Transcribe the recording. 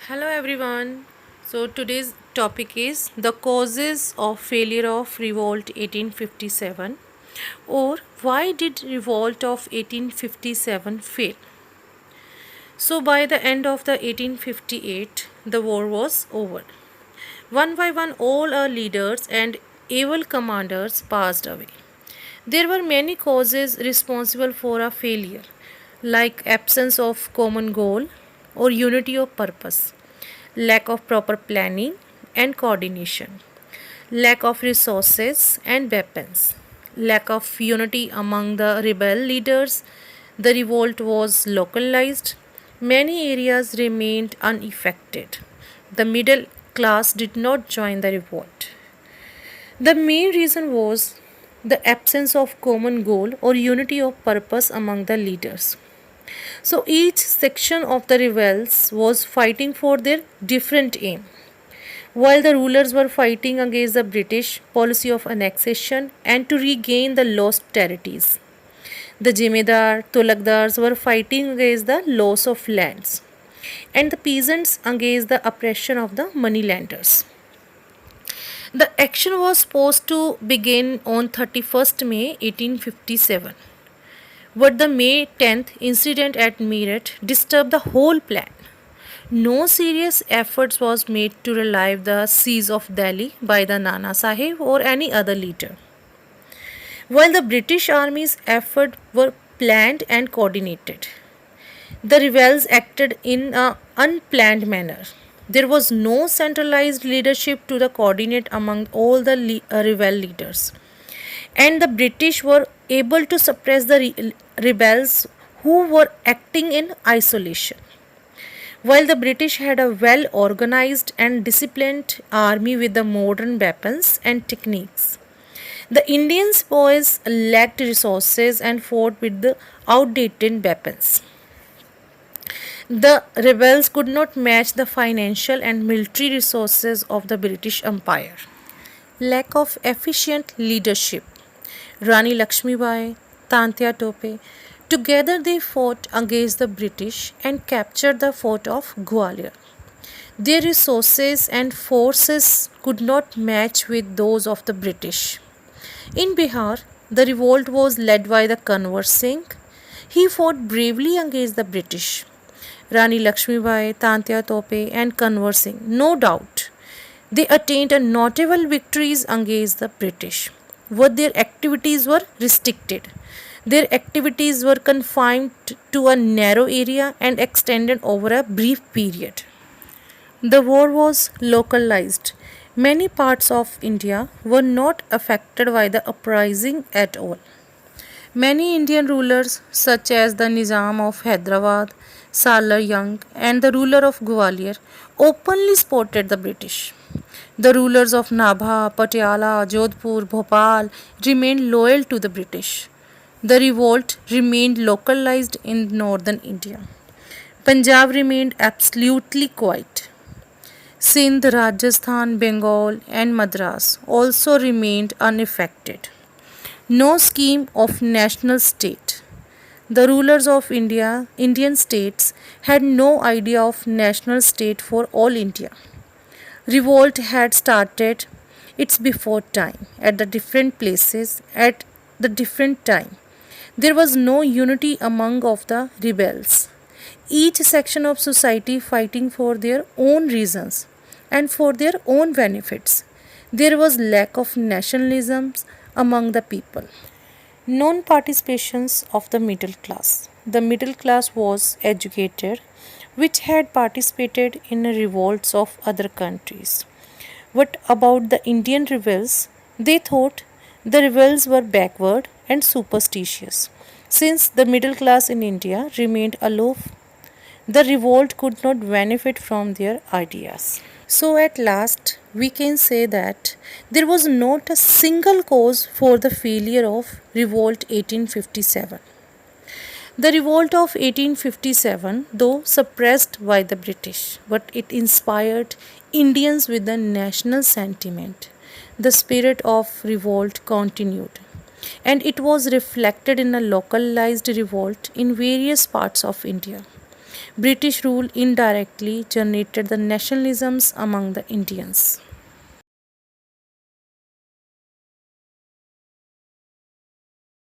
Hello everyone. So today's topic is the causes of failure of Revolt 1857, or why did Revolt of 1857 fail? So by the end of the 1858 the war was over. One by one all our leaders and able commanders passed away. There were many causes responsible for a failure, like absence of common goal or unity of purpose, lack of proper planning and coordination, lack of resources and weapons, lack of unity among the rebel leaders. The revolt was localized. Many areas remained unaffected. The middle class did not join the revolt. The main reason was the absence of common goal or unity of purpose among the leaders. So each section of the rebels was fighting for their different aim. While the rulers were fighting against the British policy of annexation and to regain the lost territories, the Jemedar, Tulakdars were fighting against the loss of lands, and the peasants against the oppression of the moneylenders. The action was supposed to begin on 31st May 1857. But the May 10th incident at Meerut disturbed the whole plan. No serious efforts was made to relieve the siege of Delhi by the Nana Sahib or any other leader. While the British Army's efforts were planned and coordinated, the rebels acted in an unplanned manner. There was no centralized leadership to the coordinate among all the rebel leaders, and the British were able to suppress the rebels who were acting in isolation. While the British had a well organized and disciplined army with the modern weapons and techniques, the Indian boys lacked resources and fought with the outdated weapons. The rebels could not match the financial and military resources of the British Empire. Lack of efficient leadership. Rani Lakshmibai, Tantya Tope, together they fought against the British and captured the fort of Gwalior. Their resources and forces could not match with those of the British. In Bihar, the revolt was led by the Kanwar Singh. He fought bravely against the British. Rani Lakshmibai, Tantya Tope, and Kanwar Singh, no doubt, they attained a notable victories against the British. But their activities were restricted. Their activities were confined to a narrow area and extended over a brief period. The war was localized. Many parts of India were not affected by the uprising at all. Many Indian rulers, such as the Nizam of Hyderabad, Salar Jung, and the ruler of Gwalior, openly supported the British. The rulers of Nabha, Patiala, Jodhpur, Bhopal remained loyal to the British. The revolt remained localized in northern India. Punjab remained absolutely quiet. Sindh, Rajasthan, Bengal, and Madras also remained unaffected. No scheme of national state. The rulers of Indian states, had no idea of national state for all India. Revolt had started its before time at the different places at the different time. There was no unity among of the rebels. Each section of society fighting for their own reasons and for their own benefits. There was lack of nationalism among the people. Non-participations of the middle class. The middle class was educated, which had participated in revolts of other countries. What about the Indian rebels? They thought the rebels were backward and superstitious. Since the middle class in India remained aloof, the revolt could not benefit from their ideas. So, at last, we can say that there was not a single cause for the failure of Revolt 1857. The revolt of 1857, though suppressed by the British, but it inspired Indians with a national sentiment. The spirit of revolt continued, and it was reflected in a localized revolt in various parts of India. British rule indirectly generated the nationalisms among the Indians.